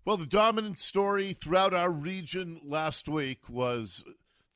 Well, the dominant story throughout our region last week was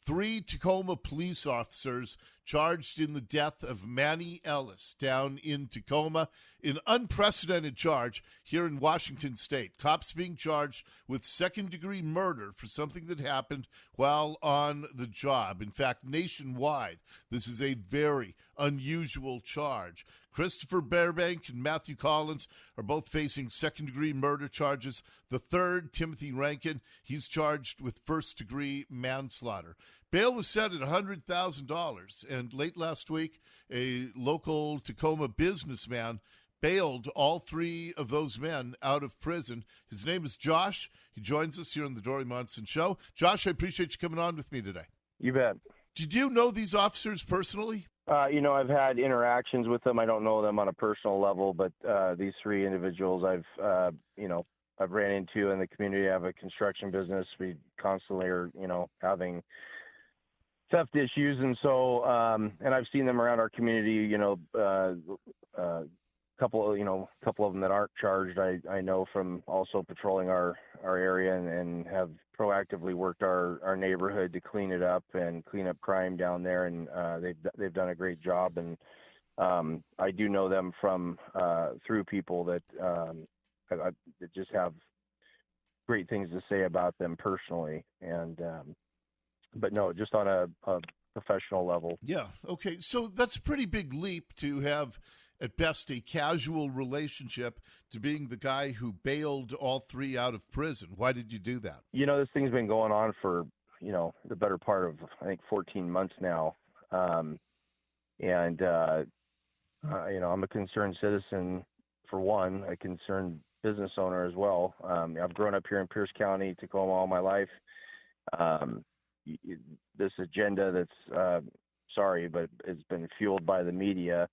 3 Tacoma police officers charged in the death of Manny Ellis down in Tacoma. An unprecedented charge here in Washington State. Cops being charged with second-degree murder for something that happened while on the job. In fact, nationwide, this is a very unusual charge. Christopher Bearbank and Matthew Collins are both facing second-degree murder charges. The third, Timothy Rankin, he's charged with first-degree manslaughter. Bail was set at $100,000, and late last week, a local Tacoma businessman bailed all 3 of those men out of prison. His name is Josh. He joins us here on the Dori Monson Show. Josh, I appreciate you coming on with me today. You bet. Did you know these officers personally? I've had interactions with them. I don't know them on a personal level, but these 3 individuals I've ran into in the community. I have a construction business. We constantly are, having theft issues. And so, and I've seen them around our community, couple of them that aren't charged. I know from also patrolling our area and have proactively worked our neighborhood to clean it up and clean up crime down there. And they've done a great job. And I do know them from through people that just have great things to say about them personally. And but no, just on a professional level. Yeah. Okay. So that's a pretty big leap to have, at best, a casual relationship to being the guy who bailed all 3 out of prison. Why did you do that? This thing's been going on for, the better part of, I think, 14 months now. I'm a concerned citizen, for one, a concerned business owner as well. I've grown up here in Pierce County, Tacoma, all my life. This agenda that's, but it's been fueled by the media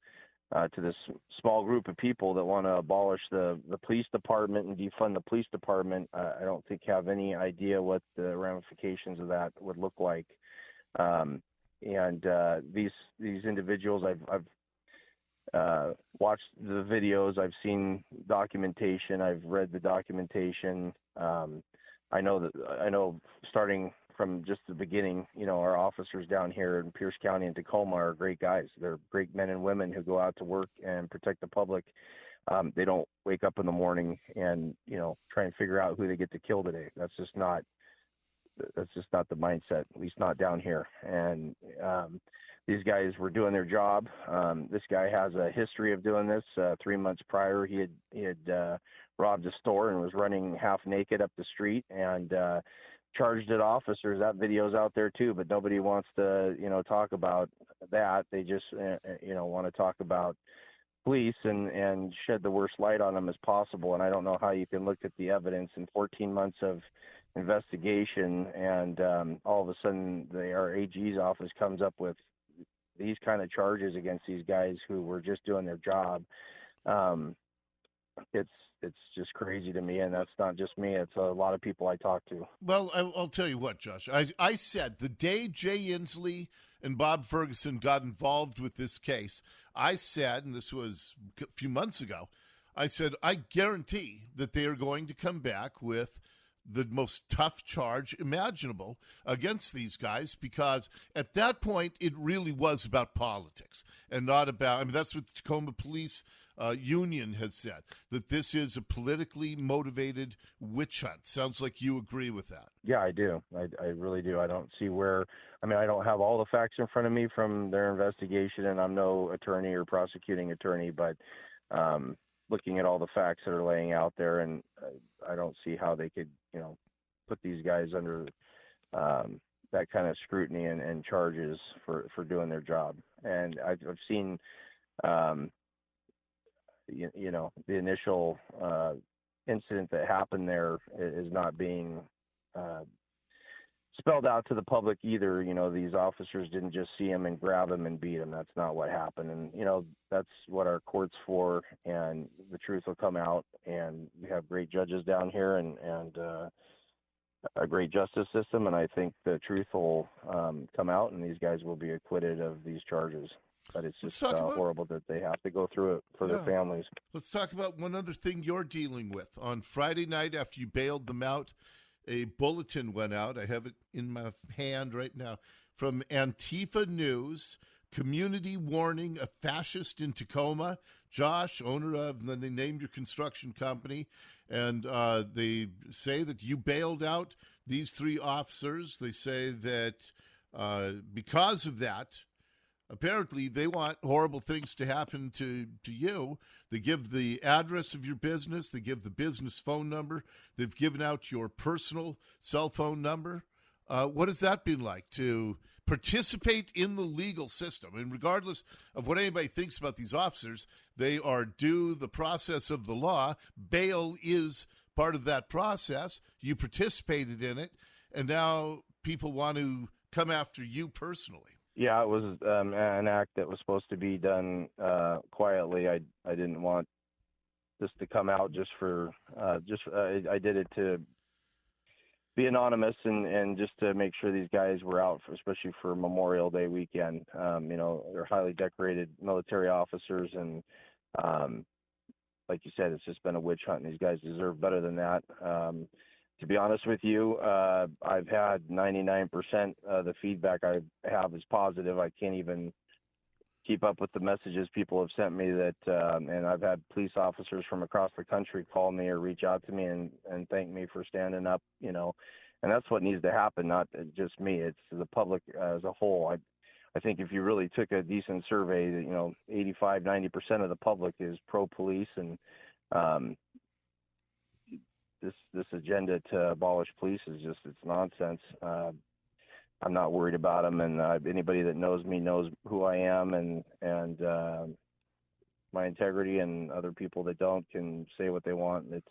to this small group of people that want to abolish the police department and defund the police department. I don't think have any idea what the ramifications of that would look like. These individuals, I've watched the videos, I've seen documentation, I've read the documentation. I know starting from just the beginning, our officers down here in Pierce County and Tacoma are great guys. They're great men and women who go out to work and protect the public. They don't wake up in the morning and, try and figure out who they get to kill today. That's just not the mindset, at least not down here. And these guys were doing their job. This guy has a history of doing this. 3 months prior, he had robbed a store and was running half naked up the street and charged at officers. That video's out there too, but nobody wants to, talk about that. They just, want to talk about police and shed the worst light on them as possible. And I don't know how you can look at the evidence in 14 months of investigation and all of a sudden our AG's office comes up with these kind of charges against these guys who were just doing their job. It's just crazy to me, and that's not just me. It's a lot of people I talk to. Well, I'll tell you what, Josh. I said the day Jay Inslee and Bob Ferguson got involved with this case, I said, and this was a few months ago, I said, I guarantee that they are going to come back with the most tough charge imaginable against these guys, because at that point it really was about politics and not about, that's what the Tacoma Police Union has said, that this is a politically motivated witch hunt. Sounds like you agree with that. Yeah, I do. I really do. I don't see where, I don't have all the facts in front of me from their investigation, and I'm no attorney or prosecuting attorney, but looking at all the facts that are laying out there, and I don't see how they could, put these guys under that kind of scrutiny and charges for doing their job. And I've seen, the initial incident that happened there is not being spelled out to the public either. These officers didn't just see him and grab him and beat him. That's not what happened. And, that's what our court's for, and the truth will come out. And we have great judges down here and a great justice system. And I think the truth will come out and these guys will be acquitted of these charges. But it's Let's just talk about horrible that they have to go through it for their families. Let's talk about one other thing you're dealing with. On Friday night, after you bailed them out, a bulletin went out. I have it in my hand right now from Antifa News. Community warning: a fascist in Tacoma. Josh, owner of, and then they named your construction company, and they say that you bailed out these 3 officers. They say that because of that, apparently they want horrible things to happen to you. They give the address of your business. They give the business phone number. They've given out your personal cell phone number. What has that been like to participate in the legal system? And regardless of what anybody thinks about these officers, they are due the process of the law. Bail is part of that process. You participated in it, and now people want to come after you personally. Yeah, it was an act that was supposed to be done quietly. I didn't want this to come out just for I did it to be anonymous and just to make sure these guys were out, especially for Memorial Day weekend. They're highly decorated military officers, and like you said, it's just been a witch hunt, and these guys deserve better than that. To be honest with you, I've had 99% of the feedback I have is positive. I can't even keep up with the messages people have sent me and I've had police officers from across the country call me or reach out to me and thank me for standing up, and that's what needs to happen, not just me. It's the public as a whole. I think if you really took a decent survey, 85, 90% of the public is pro-police, and this agenda to abolish police is just, it's nonsense. I'm not worried about them, and anybody that knows me knows who I am and my integrity, and other people that don't can say what they want. It's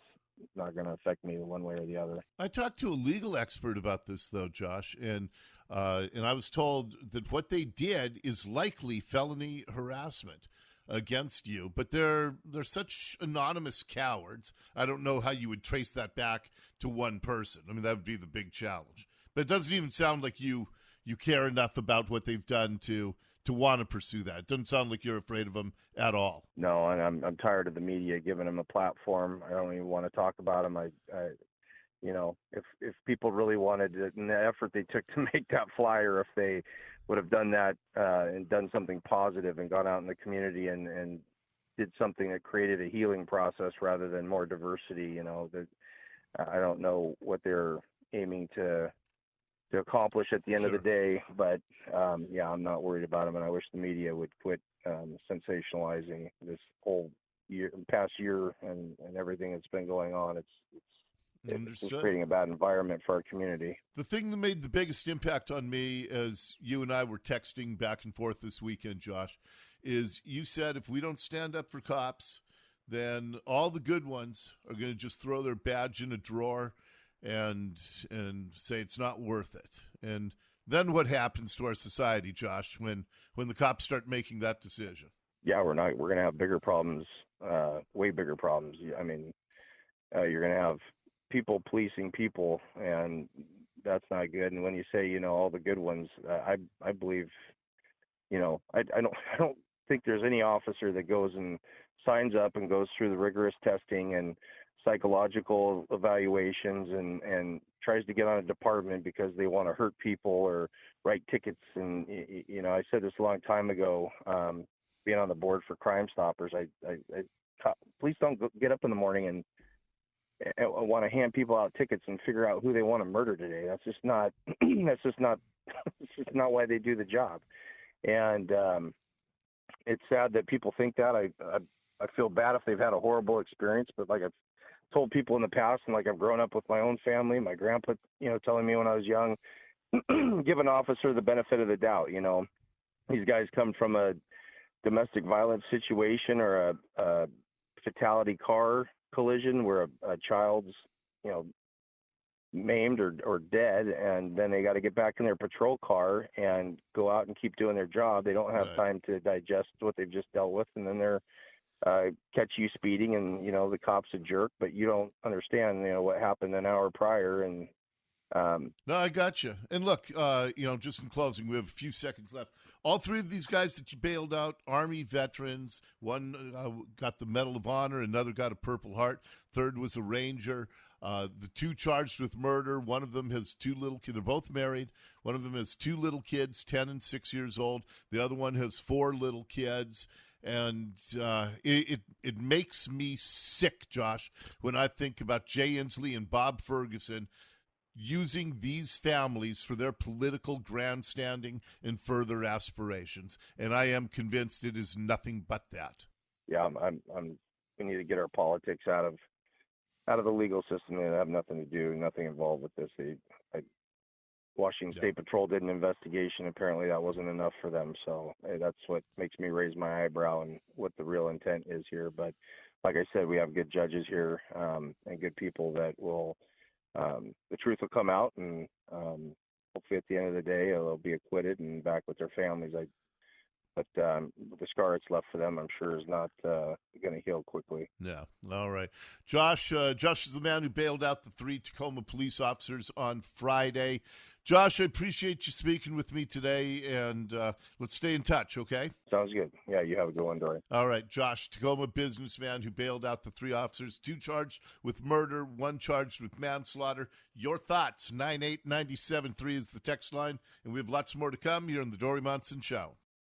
not going to affect me one way or the other. I talked to a legal expert about this, though, Josh, and I was told that what they did is likely felony harassment against you, but they're such anonymous cowards. I don't know how you would trace that back to one person. I mean, that would be the big challenge. But it doesn't even sound like you care enough about what they've done to want to pursue that. It doesn't sound like you're afraid of them at all. No, and I'm tired of the media giving them a platform. I don't even want to talk about them. If people really wanted it, and the effort they took to make that flyer, if they would have done that and done something positive and gone out in the community and did something that created a healing process rather than more diversity, that I don't know what they're aiming to accomplish at the end of the day. But I'm not worried about them, and I wish the media would quit sensationalizing this whole past year and everything that's been going on. It's just creating a bad environment for our community. The thing that made the biggest impact on me, as you and I were texting back and forth this weekend, Josh, is you said if we don't stand up for cops, then all the good ones are going to just throw their badge in a drawer and say it's not worth it. And then what happens to our society, Josh, when the cops start making that decision? Yeah, we're going to have bigger problems, way bigger problems. I mean, you're going to have people policing people, and that's not good. And when you say, all the good ones, I believe, I don't think there's any officer that goes and signs up and goes through the rigorous testing and psychological evaluations and tries to get on a department because they want to hurt people or write tickets. And, I said this a long time ago, being on the board for Crime Stoppers, police don't get up in the morning and want to hand people out tickets and figure out who they want to murder today. That's just not why they do the job. And it's sad that people think that. I feel bad if they've had a horrible experience, but like I've told people in the past, and like I've grown up with my own family, my grandpa, telling me when I was young, give an officer the benefit of the doubt. These guys come from a domestic violence situation or a fatality car collision where a child's, maimed or dead, and then they got to get back in their patrol car and go out and keep doing their job. They don't have time to digest what they've just dealt with, and then they're catch you speeding, and the cop's a jerk, but you don't understand what happened an hour prior, and No, I got you. And look, just in closing, we have a few seconds left. All three of these guys that you bailed out, Army veterans. One got the Medal of Honor, another got a Purple Heart, third was a Ranger. The two charged with murder, one of them has two little kids. They're both married. One of them has two little kids, 10 and 6 years old. The other one has 4 little kids. And it makes me sick, Josh, when I think about Jay Inslee and Bob Ferguson using these families for their political grandstanding and further aspirations. And I am convinced it is nothing but that. Yeah, we need to get our politics out of the legal system. They have nothing to do, nothing involved with this. Washington State Patrol did an investigation. Apparently that wasn't enough for them. So that's what makes me raise my eyebrow and what the real intent is here. But like I said, we have good judges here and good people that will, the truth will come out, and hopefully at the end of the day they'll be acquitted and back with their families. But the scar it's left for them, I'm sure, is not going to heal quickly. Yeah. All right. Josh is the man who bailed out the 3 Tacoma police officers on Friday. Josh, I appreciate you speaking with me today, and let's stay in touch, okay? Sounds good. Yeah, you have a good one, Dori. All right. Josh, Tacoma businessman who bailed out the 3 officers, 2 charged with murder, 1 charged with manslaughter. Your thoughts, 98973 is the text line, and we have lots more to come here on the Dori Monson Show.